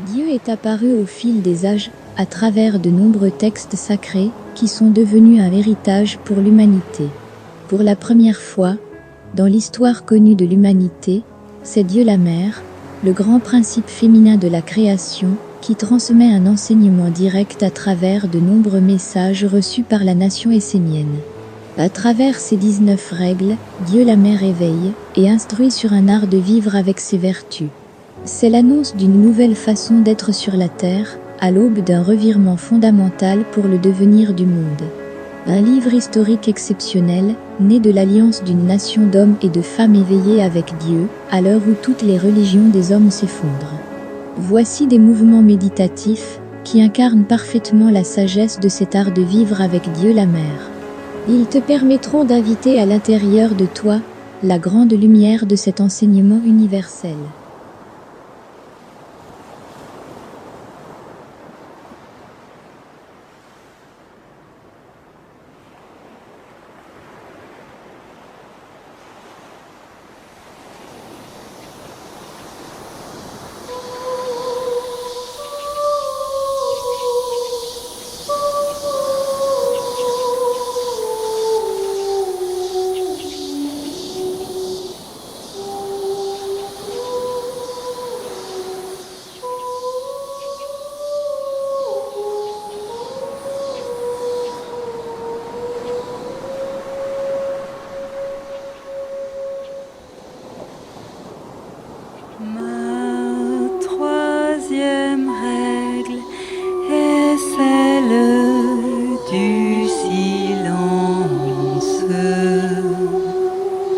Dieu est apparu au fil des âges, à travers de nombreux textes sacrés, qui sont devenus un héritage pour l'humanité. Pour la première fois, dans l'histoire connue de l'humanité, c'est Dieu la Mère, le grand principe féminin de la création, qui transmet un enseignement direct à travers de nombreux messages reçus par la nation essénienne. À travers ces 19 règles, Dieu la Mère éveille et instruit sur un art de vivre avec ses vertus. C'est l'annonce d'une nouvelle façon d'être sur la terre, à l'aube d'un revirement fondamental pour le devenir du monde. Un livre historique exceptionnel, né de l'alliance d'une nation d'hommes et de femmes éveillés avec Dieu, à l'heure où toutes les religions des hommes s'effondrent. Voici des mouvements méditatifs, qui incarnent parfaitement la sagesse de cet art de vivre avec Dieu la Mère. Ils te permettront d'inviter à l'intérieur de toi, la grande lumière de cet enseignement universel. Ma troisième règle est celle du silence,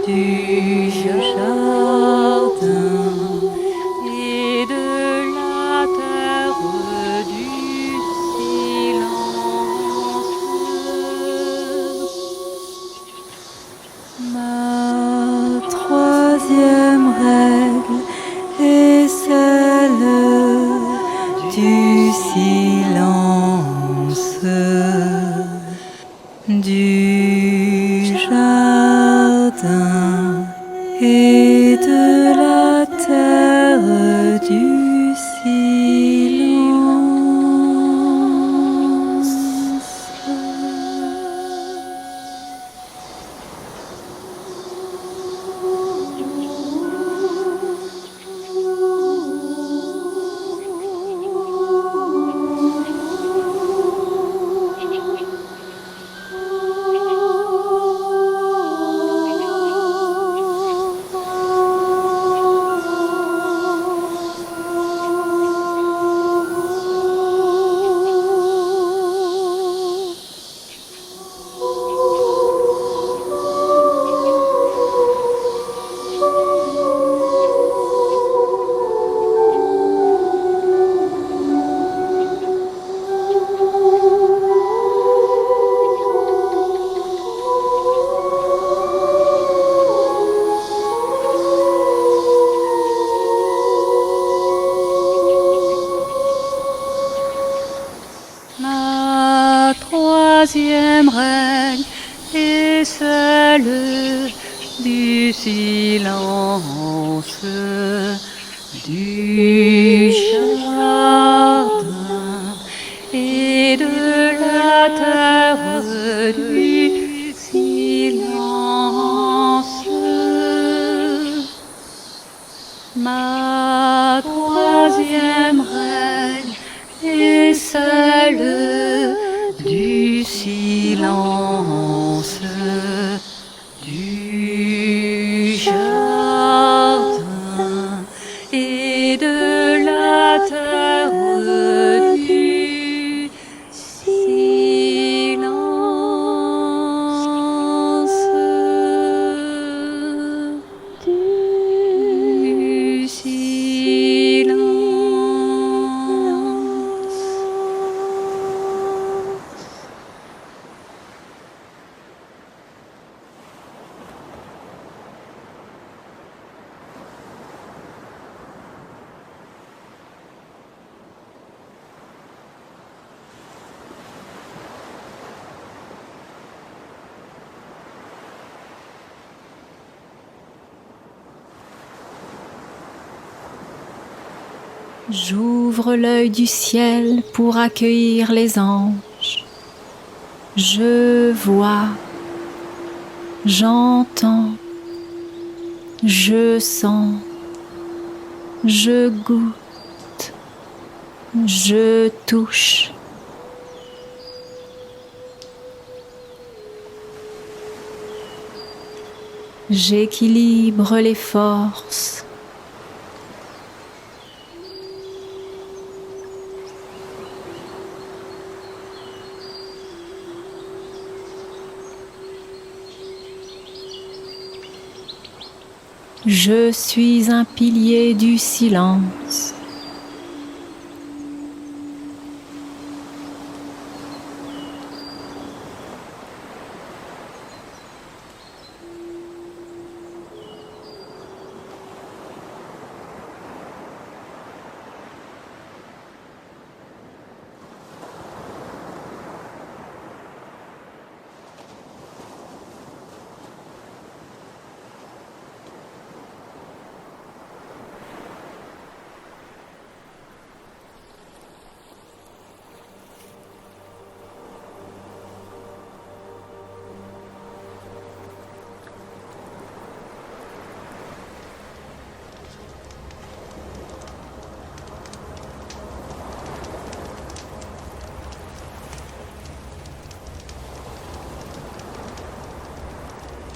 du jardin et de la terre du silence. Ma troisième règle est celle du silence, du jardin et de la terre du silence. Ma troisième règle est celle du silence, du jardin et de la terre du silence. Ma troisième règle est celle du silence, du jardin et de la terre du silence. Du silence. J'ouvre l'œil du ciel pour accueillir les anges. Je vois, j'entends, je sens, je goûte, je touche. J'équilibre les forces. Je suis un pilier du silence.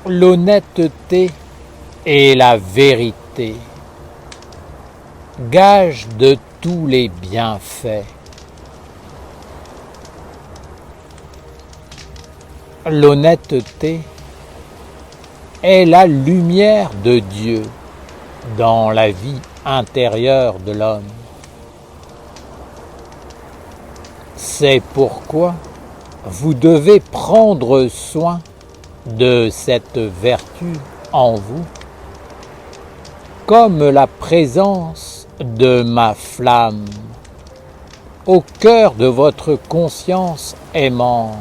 L'honnêteté et la vérité, gage de tous les bienfaits. L'honnêteté est la lumière de Dieu dans la vie intérieure de l'homme. C'est pourquoi vous devez prendre soin de cette vertu en vous, comme la présence de ma flamme au cœur de votre conscience aimante.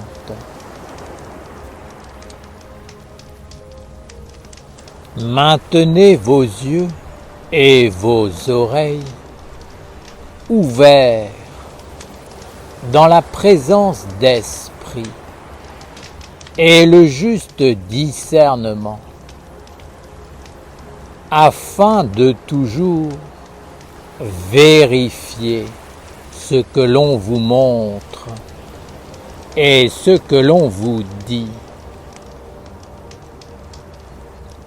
Maintenez vos yeux et vos oreilles ouverts dans la présence d'esprit et le juste discernement, afin de toujours vérifier ce que l'on vous montre et ce que l'on vous dit.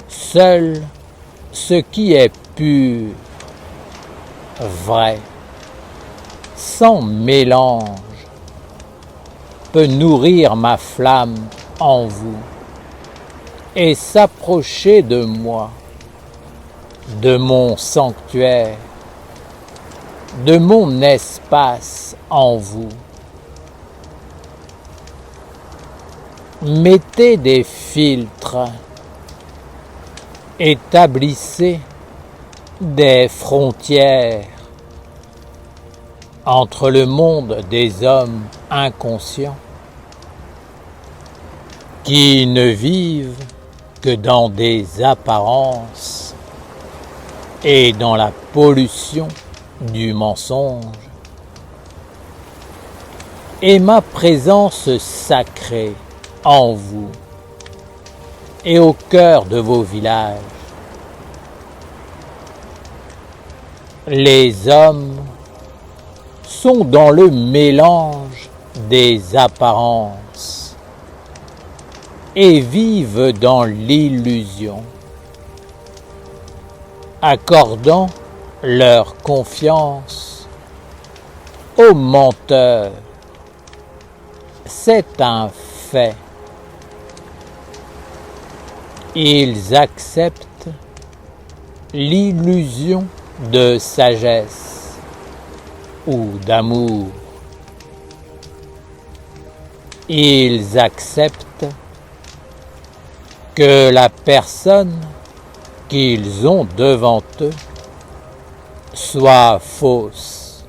Seul ce qui est pur, vrai, sans mélange, peut nourrir ma flamme en vous et s'approcher de moi, de mon sanctuaire, de mon espace en vous. Mettez des filtres, établissez des frontières entre le monde des hommes inconscients qui ne vivent que dans des apparences et dans la pollution du mensonge, et ma présence sacrée en vous et au cœur de vos villages. Les hommes sont dans le mélange des apparences et vivent dans l'illusion, accordant leur confiance aux menteurs. C'est un fait. Ils acceptent l'illusion de sagesse ou d'amour. Ils acceptent que la personne qu'ils ont devant eux soit fausse,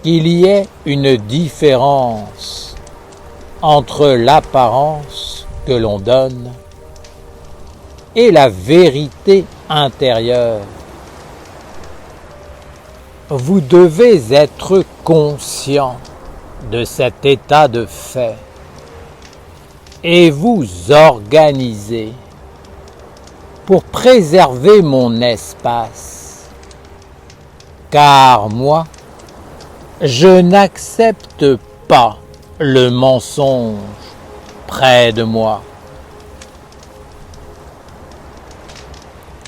qu'il y ait une différence entre l'apparence que l'on donne et la vérité intérieure. vous devez être conscient de cet état de fait et vous organiser pour préserver mon espace, car moi, je n'accepte pas le mensonge près de moi.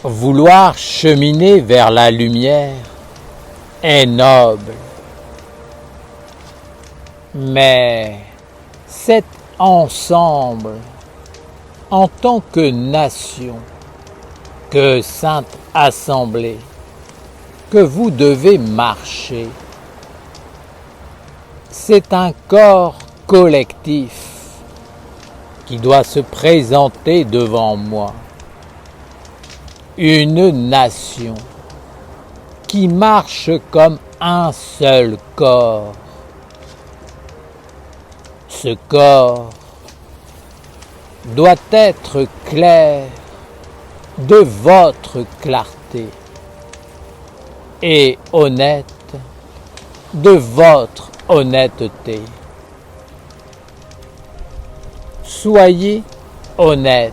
Vouloir cheminer vers la lumière est noble, mais c'est ensemble, en tant que nation, que Sainte Assemblée, que vous devez marcher. C'est un corps collectif qui doit se présenter devant moi. Une nation qui marche comme un seul corps. Ce corps doit être clair de votre clarté et honnête de votre honnêteté. Soyez honnête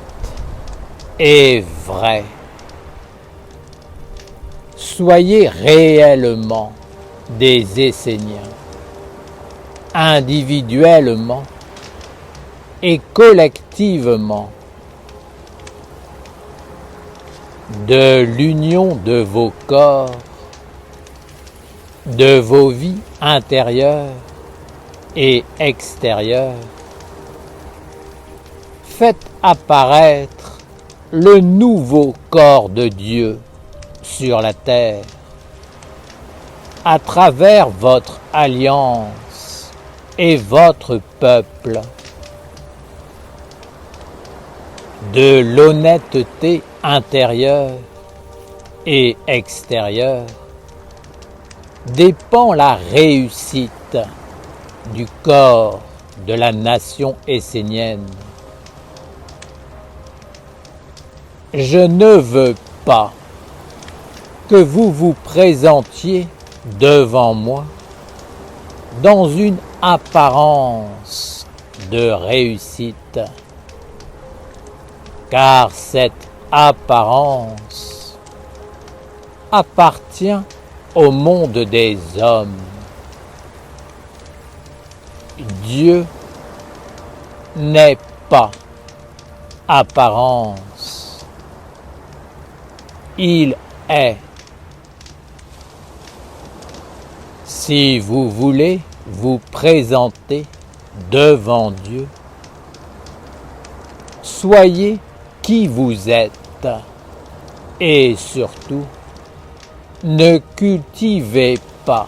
et vrai. Soyez réellement des Esséniens, individuellement et collectivement, de l'union de vos corps, de vos vies intérieures et extérieures. Faites apparaître le nouveau corps de Dieu sur la terre à travers votre alliance et votre peuple. De l'honnêteté intérieure et extérieure dépend la réussite du corps de la nation essénienne. Je ne veux pas que vous vous présentiez devant moi dans une apparence de réussite, car cette apparence appartient au monde des hommes. Dieu n'est pas apparence, il est. Si vous voulez vous présenter devant Dieu, soyez qui vous êtes et surtout, ne cultivez pas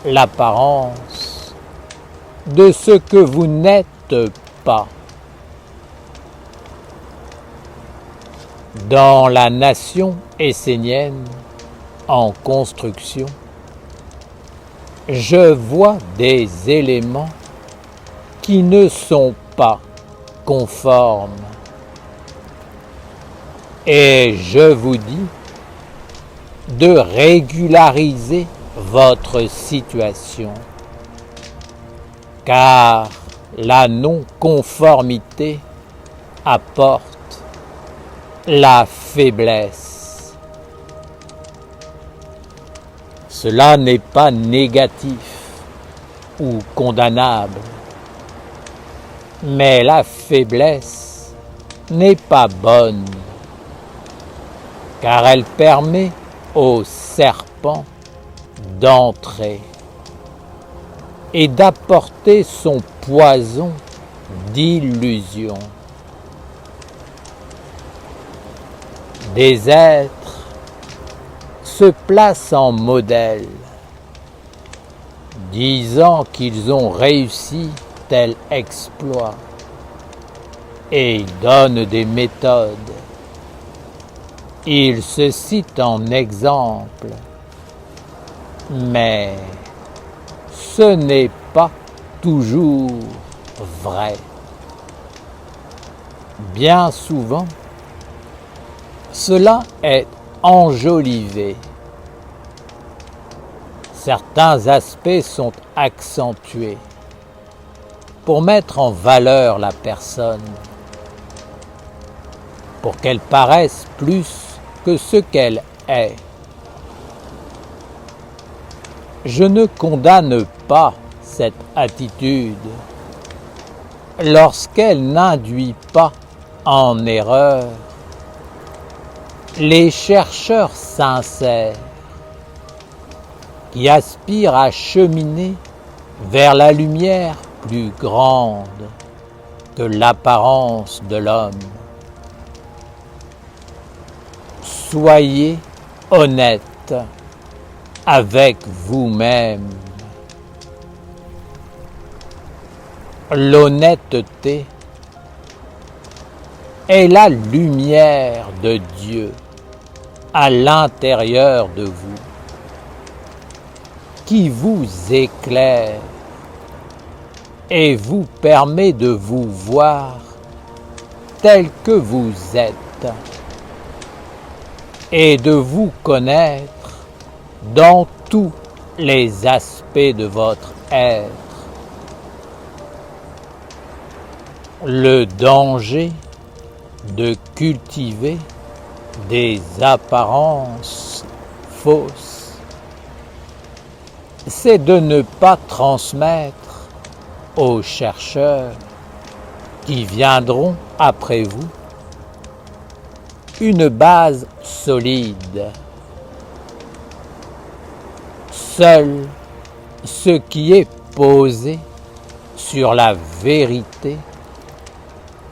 l'apparence de ce que vous n'êtes pas. Dans la nation essénienne en construction, je vois des éléments qui ne sont pas conformes. Et je vous dis de régulariser votre situation, car la non-conformité apporte la faiblesse. Cela n'est pas négatif ou condamnable, mais la faiblesse n'est pas bonne, car elle permet au serpent d'entrer et d'apporter son poison d'illusion. Des êtres se placent en modèle, disant qu'ils ont réussi tel exploit, et ils donnent des méthodes. Ils se citent en exemple, mais ce n'est pas toujours vrai. Bien souvent, cela est enjolivé. certains aspects sont accentués pour mettre en valeur la personne, pour qu'elle paraisse plus que ce qu'elle est. Je ne condamne pas cette attitude lorsqu'elle n'induit pas en erreur les chercheurs sincères qui aspirent à cheminer vers la lumière plus grande que l'apparence de l'homme. Soyez honnête avec vous-même. L'honnêteté est la lumière de Dieu à l'intérieur de vous, qui vous éclaire et vous permet de vous voir tel que vous êtes et de vous connaître dans tous les aspects de votre être. Le danger de cultiver des apparences fausses, c'est de ne pas transmettre aux chercheurs qui viendront après vous une base solide. Seul ce qui est posé sur la vérité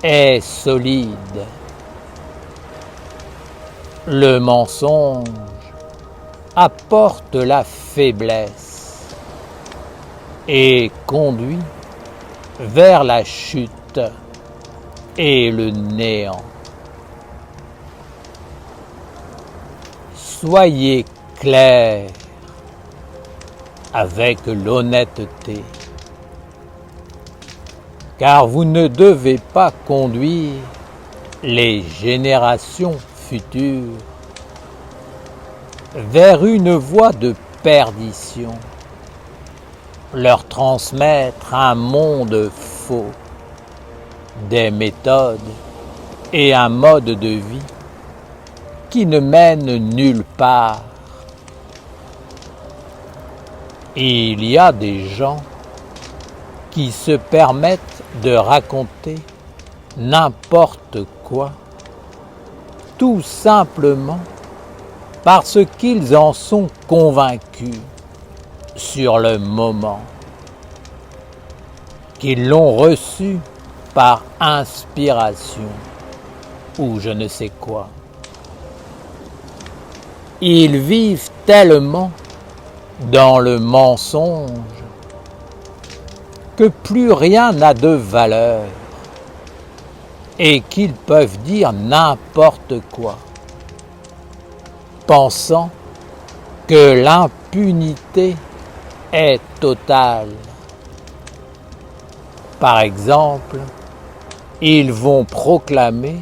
est solide. Le mensonge apporte la faiblesse et conduit vers la chute et le néant. Soyez clairs avec l'honnêteté, car vous ne devez pas conduire les générations futures vers une voie de perdition, leur transmettre un monde faux, des méthodes et un mode de vie qui ne mènent nulle part. Il y a des gens qui se permettent de raconter n'importe quoi, tout simplement parce qu'ils en sont convaincus sur le moment, qu'ils l'ont reçu par inspiration ou je ne sais quoi. Ils vivent tellement dans le mensonge que plus rien n'a de valeur et qu'ils peuvent dire n'importe quoi, pensant que l'impunité est totale. Par exemple, ils vont proclamer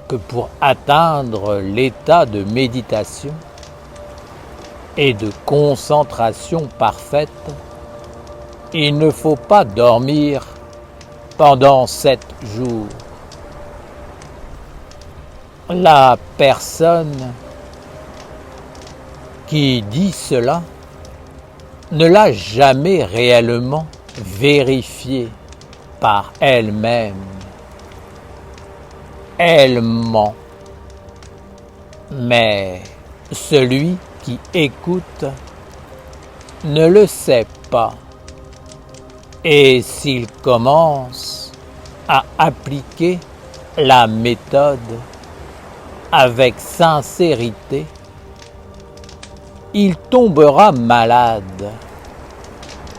que pour atteindre l'état de méditation et de concentration parfaite, il ne faut pas dormir pendant 7 jours. La personne qui dit cela ne l'a jamais réellement vérifié par elle-même. Elle ment. Mais celui qui écoute ne le sait pas. Et s'il commence à appliquer la méthode avec sincérité, il tombera malade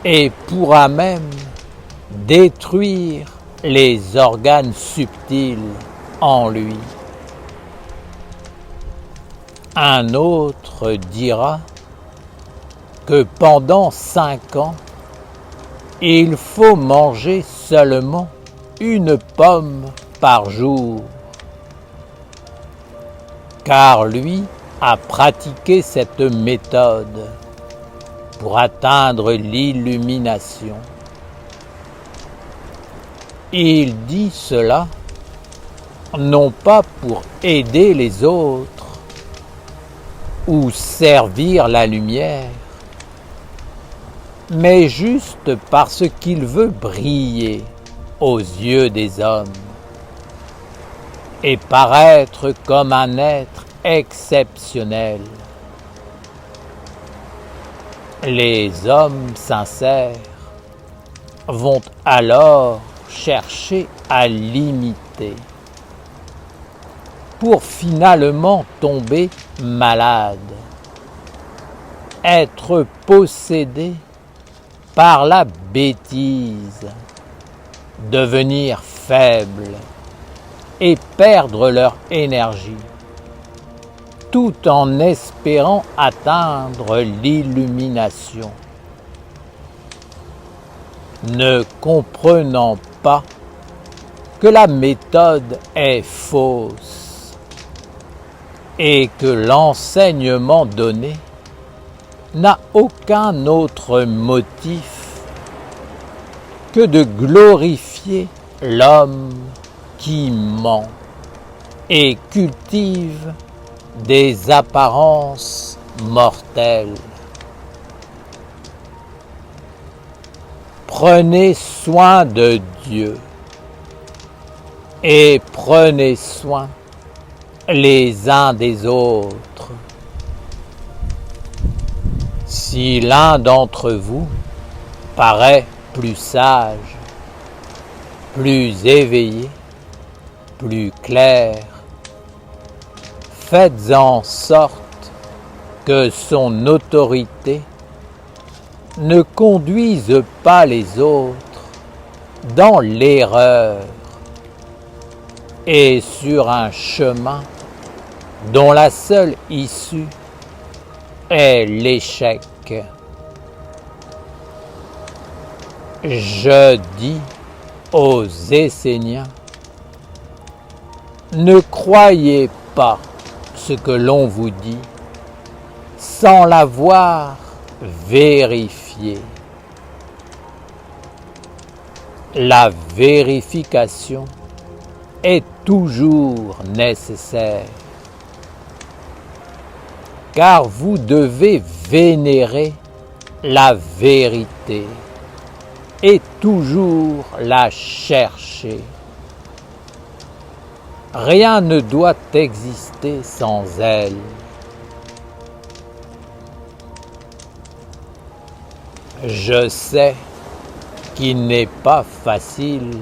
et pourra même détruire les organes subtils en lui. Un autre dira que pendant 5 ans, il faut manger seulement une pomme par jour, car lui a pratiqué cette méthode pour atteindre l'illumination. Il dit cela non pas pour aider les autres ou servir la lumière, mais juste parce qu'il veut briller aux yeux des hommes et paraître comme un être exceptionnel. Les hommes sincères vont alors chercher à l'imiter pour finalement tomber malade, être possédés par la bêtise, devenir faibles et perdre leur énergie, tout en espérant atteindre l'illumination, ne comprenant pas que la méthode est fausse et que l'enseignement donné n'a aucun autre motif que de glorifier l'homme qui ment et cultive des apparences mortelles. Prenez soin de Dieu et prenez soin les uns des autres. Si l'un d'entre vous paraît plus sage, plus éveillé, plus clair, faites en sorte que son autorité ne conduise pas les autres dans l'erreur et sur un chemin dont la seule issue est l'échec. Je dis aux Esséniens, ne croyez pas ce que l'on vous dit sans l'avoir vérifié. La vérification est toujours nécessaire, car vous devez vénérer la vérité et toujours la chercher. Rien ne doit exister sans elle. Je sais qu'il n'est pas facile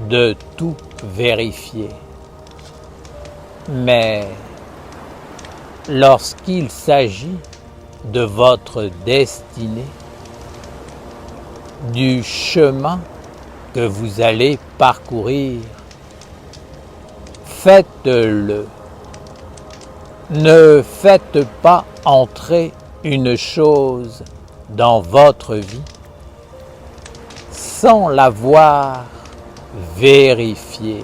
de tout vérifier, mais lorsqu'il s'agit de votre destinée, du chemin que vous allez parcourir, faites-le. Ne faites pas entrer une chose dans votre vie sans l'avoir vérifiée.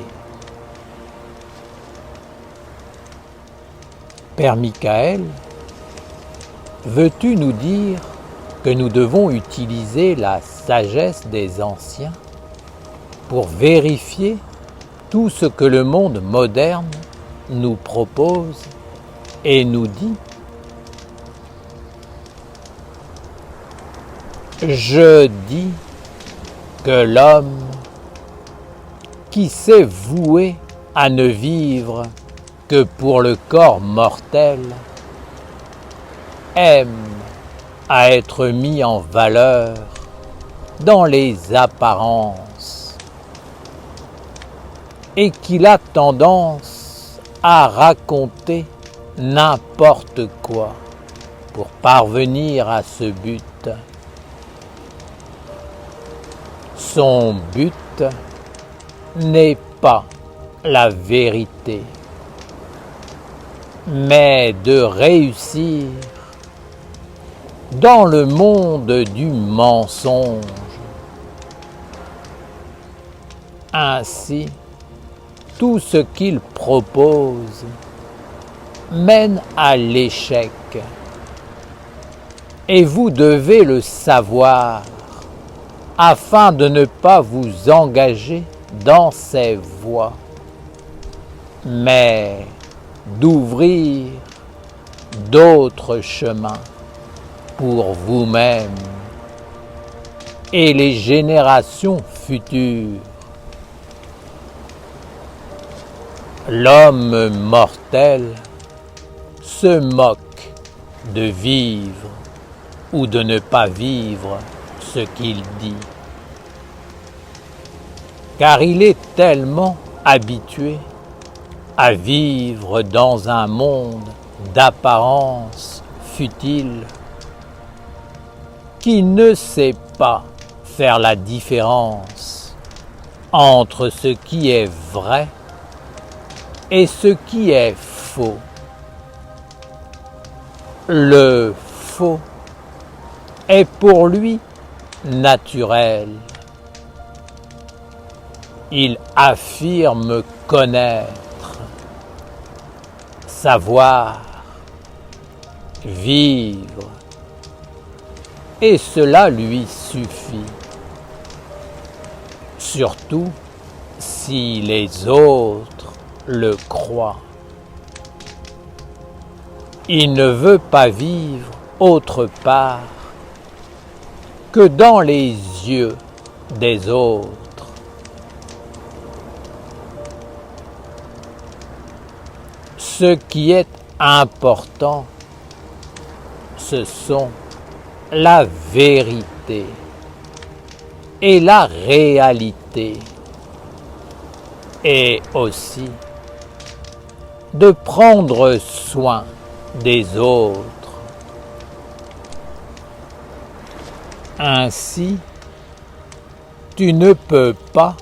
Père Michael, veux-tu nous dire que nous devons utiliser la sagesse des anciens pour vérifier tout ce que le monde moderne nous propose et nous dit? Je dis que l'homme qui s'est voué à ne vivre que pour le corps mortel aime à être mis en valeur dans les apparences et qu'il a tendance à raconter n'importe quoi pour parvenir à ce but. Son but n'est pas la vérité, mais de réussir dans le monde du mensonge. Ainsi, tout ce qu'il propose mène à l'échec. et vous devez le savoir afin de ne pas vous engager dans ces voies, mais d'ouvrir d'autres chemins pour vous-même et les générations futures. L'homme mortel se moque de vivre ou de ne pas vivre ce qu'il dit, car il est tellement habitué à vivre dans un monde d'apparence futile qu'il ne sait pas faire la différence entre ce qui est vrai et ce qui est faux. Le faux est pour lui naturel. Il affirme connaître, savoir, vivre, et cela lui suffit. Surtout si les autres le croient. Il ne veut pas vivre autre part que dans les yeux des autres. Ce qui est important, ce sont la vérité et la réalité, et aussi de prendre soin des autres. Ainsi, tu ne peux pas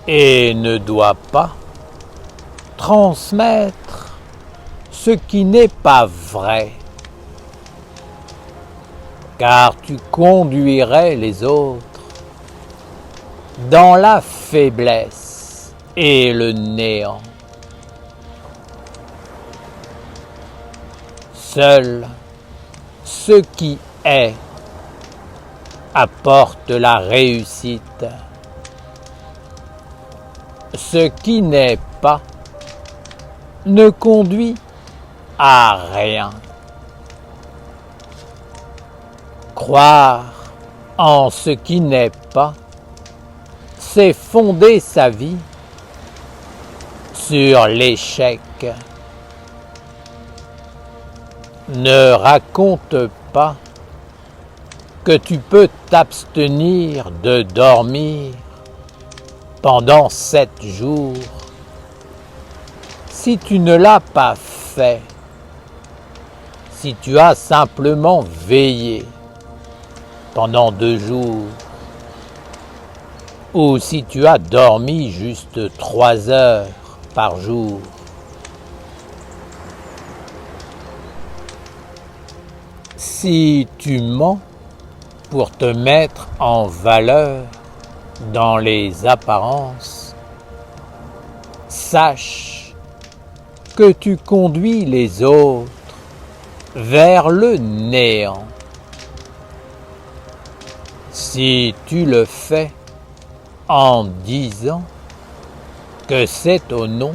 et ne dois pas transmettre ce qui n'est pas vrai, car tu conduirais les autres dans la faiblesse et le néant. Seul ce qui est apporte la réussite. Ce qui n'est pas ne conduit à rien. Croire en ce qui n'est pas, c'est fonder sa vie sur l'échec. Ne raconte pas que tu peux t'abstenir de dormir pendant 7 jours si tu ne l'as pas fait, si tu as simplement veillé pendant 2 jours, ou si tu as dormi juste 3 heures par jour. Si tu mens pour te mettre en valeur dans les apparences, sache que tu conduis les autres vers le néant. Si tu le fais en disant que c'est au nom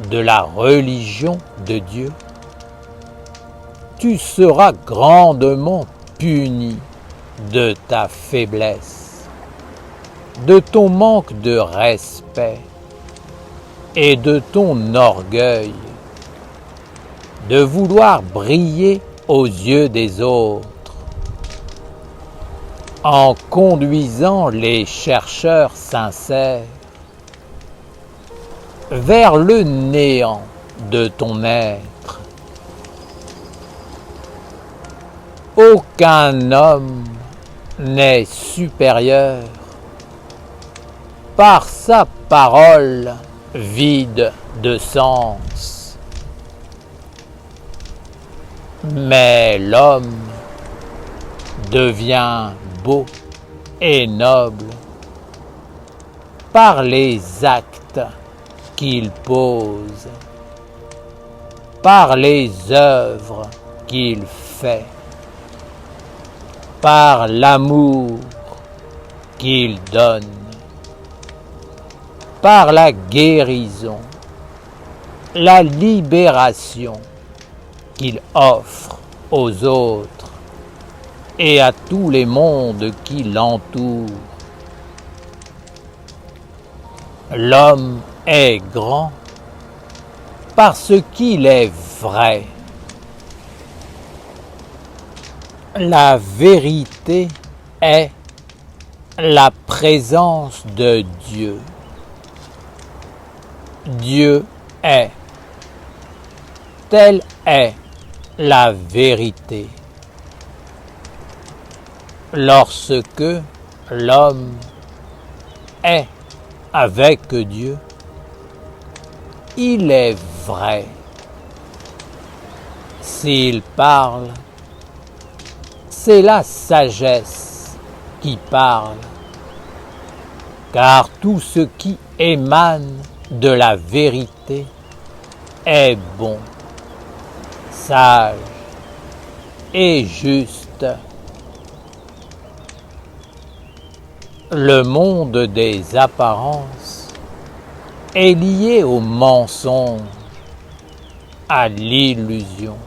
de la religion de Dieu, tu seras grandement puni de ta faiblesse, de ton manque de respect et de ton orgueil, de vouloir briller aux yeux des autres, en conduisant les chercheurs sincères vers le néant de ton être. Aucun homme n'est supérieur par sa parole vide de sens. Mais l'homme devient beau et noble par les actes qu'il pose, par les œuvres qu'il fait. par l'amour qu'il donne, par la guérison, la libération qu'il offre aux autres et à tous les mondes qui l'entourent. L'homme est grand parce qu'il est vrai. La vérité est la présence de Dieu. Dieu est. Telle est la vérité. Lorsque l'homme est avec Dieu, il est vrai. S'il parle, c'est la sagesse qui parle, car tout ce qui émane de la vérité est bon, sage et juste. Le monde des apparences est lié au mensonge, à l'illusion.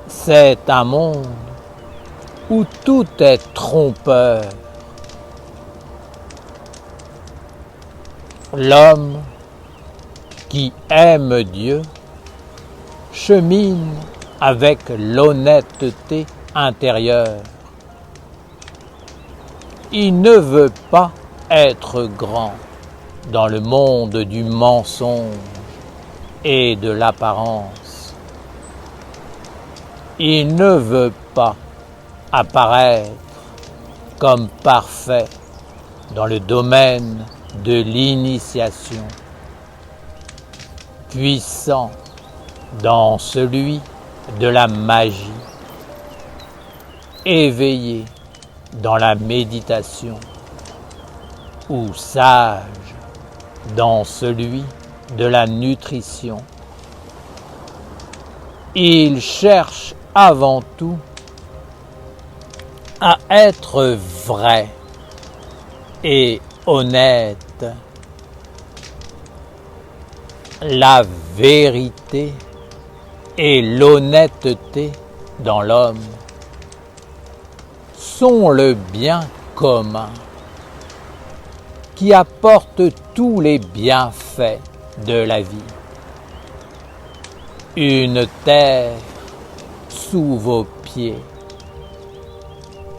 C'est un monde où tout est trompeur. L'homme qui aime Dieu chemine avec l'honnêteté intérieure. Il ne veut pas être grand dans le monde du mensonge et de l'apparence. Il ne veut pas apparaître comme parfait dans le domaine de l'initiation, puissant dans celui de la magie, éveillé dans la méditation, ou sage dans celui de la nutrition. Il cherche avant tout à être vrai et honnête. La vérité et l'honnêteté dans l'homme sont le bien commun qui apporte tous les bienfaits de la vie. Une terre sous vos pieds,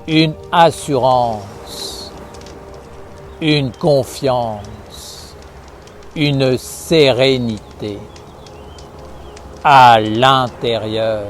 une assurance, une confiance, une sérénité à l'intérieur.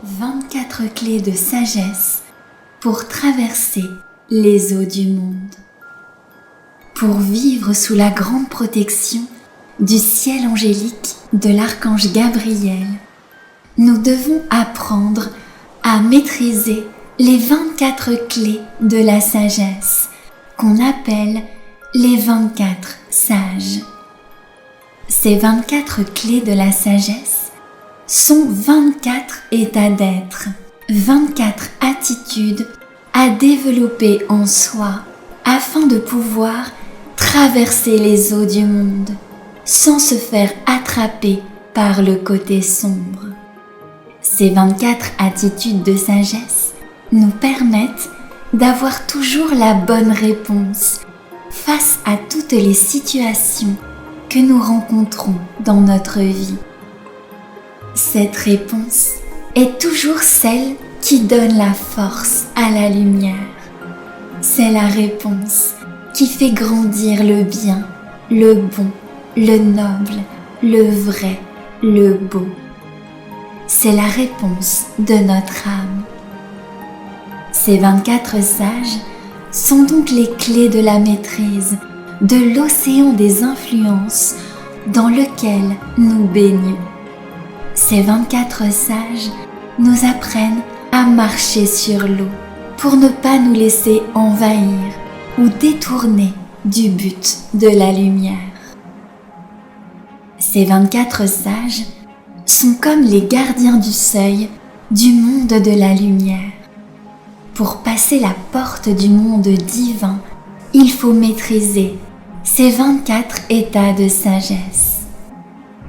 24 clés de sagesse pour traverser les eaux du monde. Pour vivre sous la grande protection du ciel angélique de l'archange Gabriel, nous devons apprendre à maîtriser les 24 clés de la sagesse qu'on appelle les 24 sages. Ces 24 clés de la sagesse sont 24 états d'être, 24 attitudes à développer en soi afin de pouvoir traverser les eaux du monde sans se faire attraper par le côté sombre. Ces 24 attitudes de sagesse nous permettent d'avoir toujours la bonne réponse face à toutes les situations que nous rencontrons dans notre vie. Cette réponse est toujours celle qui donne la force à la lumière. C'est la réponse qui fait grandir le bien, le bon, le noble, le vrai, le beau. C'est la réponse de notre âme. Ces 24 sages sont donc les clés de la maîtrise de l'océan des influences dans lequel nous baignons. Ces 24 sages nous apprennent à marcher sur l'eau pour ne pas nous laisser envahir ou détourner du but de la lumière. Ces 24 sages sont comme les gardiens du seuil du monde de la lumière. Pour passer la porte du monde divin, il faut maîtriser ces 24 états de sagesse.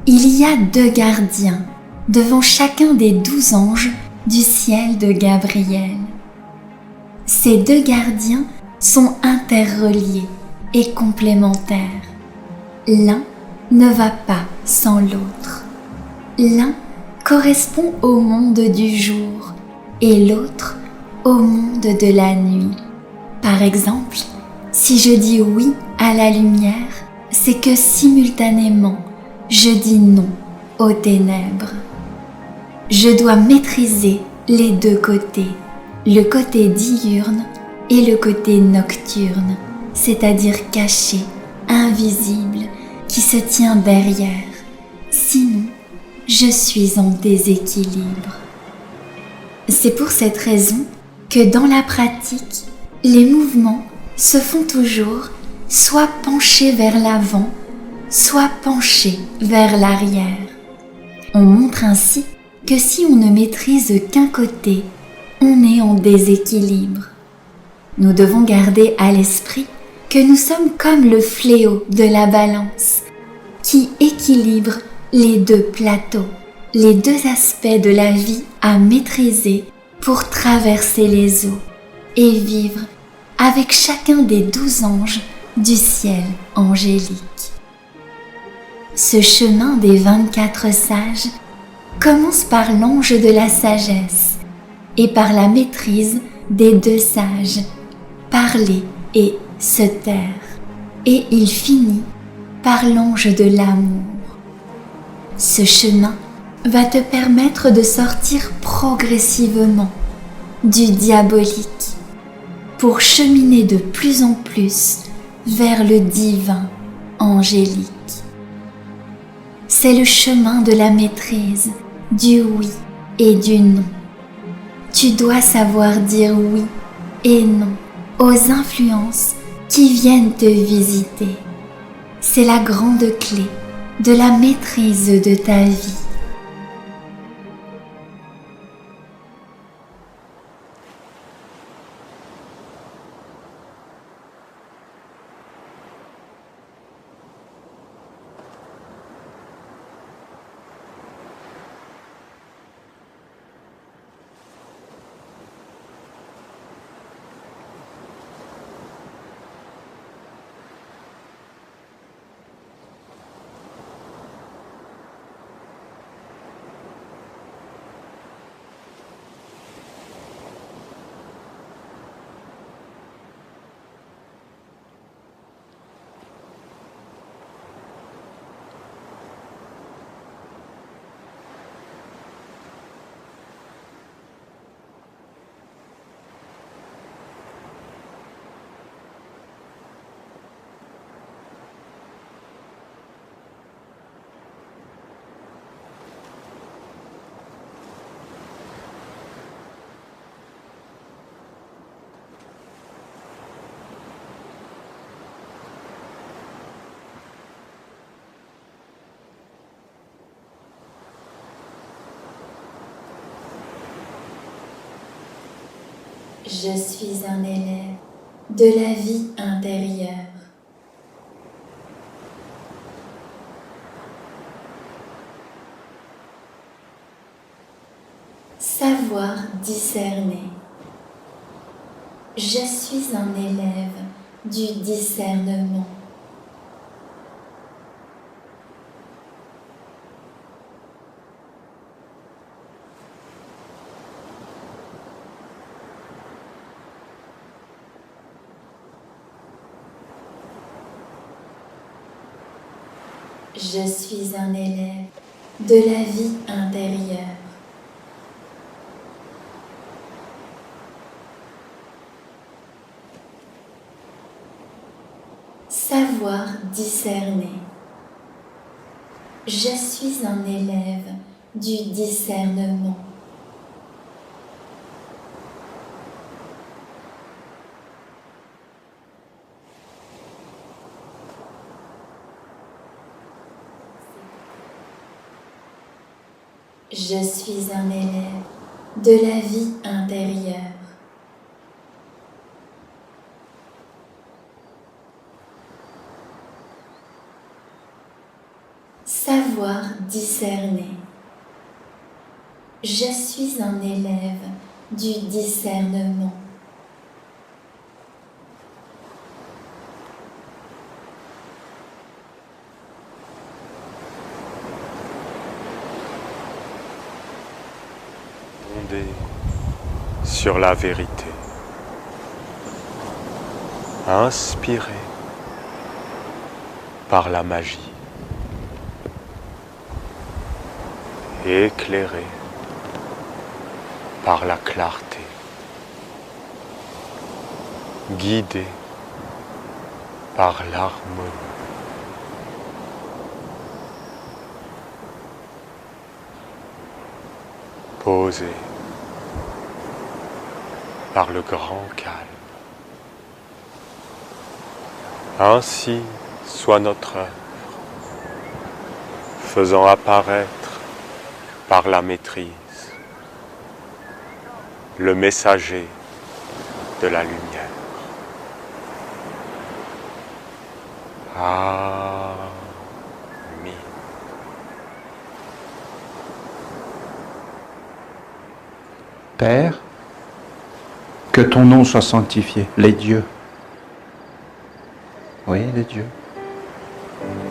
Il y a 2 gardiens devant chacun des 12 anges du ciel de Gabriel. Ces 2 gardiens sont interreliés et complémentaires. L'un ne va pas sans l'autre. L'un correspond au monde du jour et l'autre au monde de la nuit. Par exemple, si je dis oui à la lumière, c'est que simultanément, je dis non aux ténèbres. Je dois maîtriser les 2 côtés, le côté diurne et le côté nocturne, c'est-à-dire caché, invisible, qui se tient derrière. Sinon, je suis en déséquilibre. C'est pour cette raison que dans la pratique, les mouvements se font toujours soit penchés vers l'avant, soit penchés vers l'arrière. On montre ainsi que si on ne maîtrise qu'un côté, on est en déséquilibre. Nous devons garder à l'esprit que nous sommes comme le fléau de la balance qui équilibre les 2 plateaux, les 2 aspects de la vie à maîtriser pour traverser les eaux et vivre avec chacun des 12 anges du ciel angélique. Ce chemin des 24 sages commence par l'ange de la sagesse et par la maîtrise des 2 sages, parler et se taire, et il finit par l'ange de l'amour. Ce chemin va te permettre de sortir progressivement du diabolique pour cheminer de plus en plus vers le divin angélique. C'est le chemin de la maîtrise, du oui et du non. Tu dois savoir dire oui et non aux influences qui viennent te visiter. C'est la grande clé de la maîtrise de ta vie. Je suis un élève de la vie intérieure. Savoir discerner. Je suis un élève du discernement. Je suis un élève de la vie intérieure. Savoir discerner. Je suis un élève du discernement. Je suis un élève de la vie intérieure. Savoir discerner. Je suis un élève du discernement. Fondé sur la vérité, inspiré par la magie, éclairé par la clarté, guidé par l'harmonie. Posé par le grand calme. Ainsi soit notre œuvre, faisant apparaître par la maîtrise le messager de la lumière. Amen. Père, que ton nom soit sanctifié, les dieux. Oui, les dieux.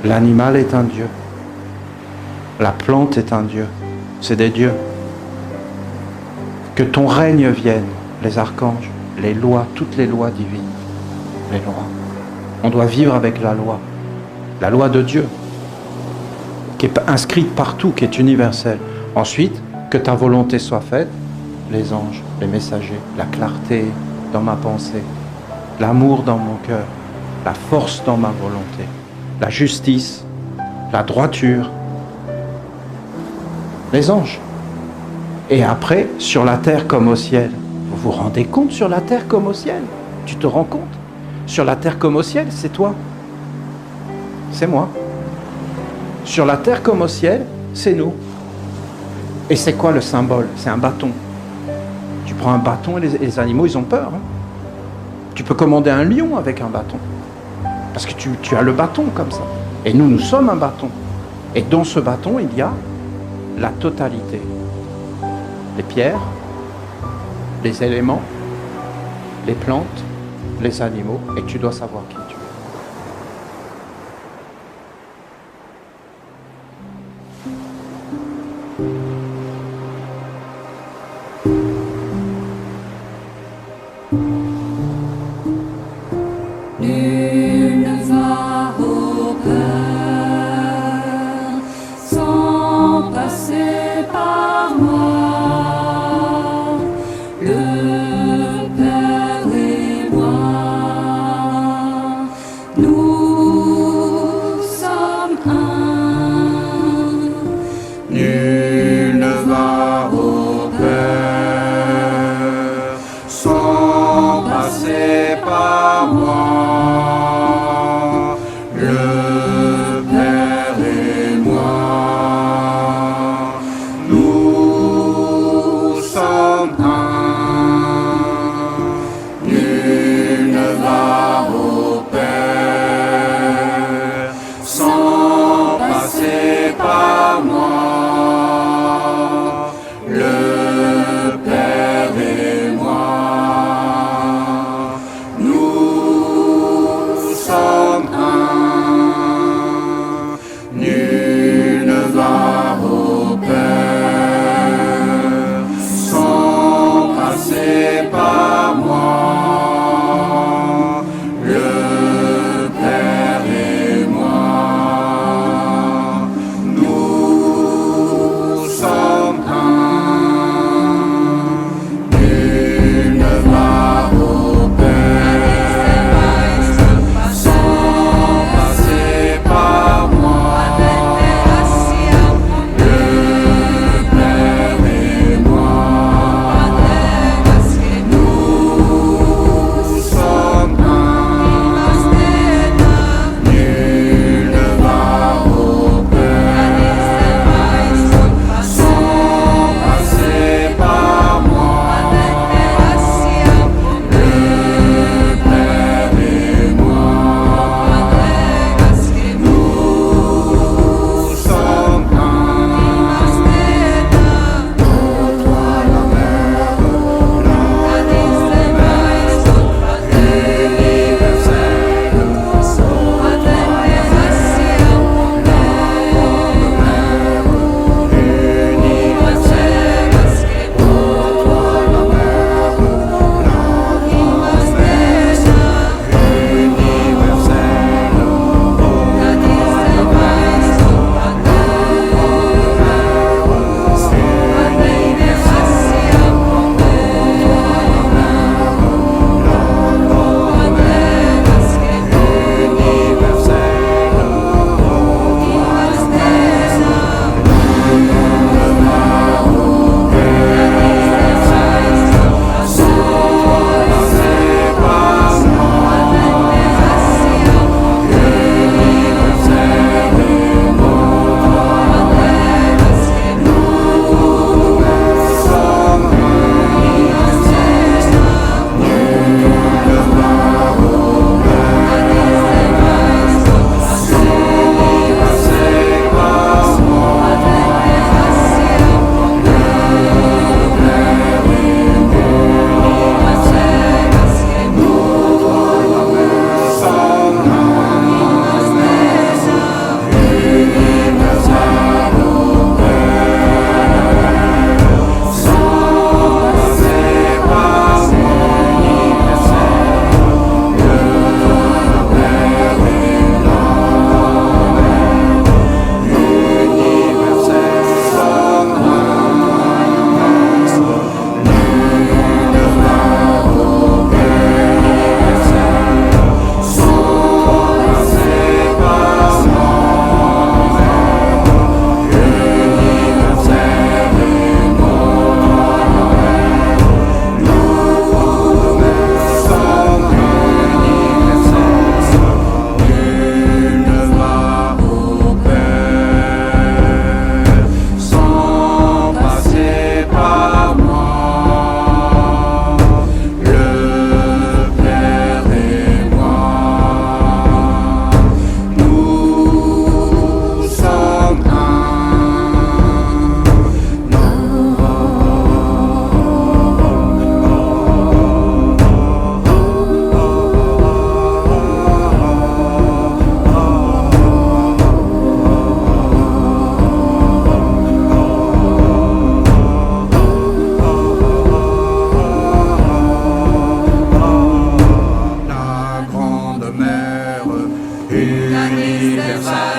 L'animal est un dieu. La plante est un dieu. C'est des dieux. Que ton règne vienne, les archanges, les lois, toutes les lois divines. Les lois. On doit vivre avec la loi de Dieu, qui est inscrite partout, qui est universelle. Ensuite, que ta volonté soit faite, les anges, les messagers, la clarté dans ma pensée, l'amour dans mon cœur, la force dans ma volonté, la justice, la droiture, les anges. Et après, sur la terre comme au ciel. Vous vous rendez compte, sur la terre comme au ciel? Tu te rends compte? Sur la terre comme au ciel, c'est toi. C'est moi. Sur la terre comme au ciel, c'est nous. Et c'est quoi le symbole? C'est un bâton. Tu prends un bâton et les animaux, ils ont peur. Hein. Tu peux commander un lion avec un bâton. Parce que tu as le bâton comme ça. Et nous sommes un bâton. Et dans ce bâton, il y a la totalité. Les pierres, les éléments, les plantes, les animaux. Et tu dois savoir qui tu es. Nul ne va au Père sans passer par moi. Le Père et moi, nous sommes un. Nul ne va au Père sans passer par moi. Le Père et moi, nous sommes un. Universelle,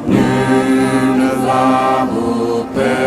Nul ne va au Père.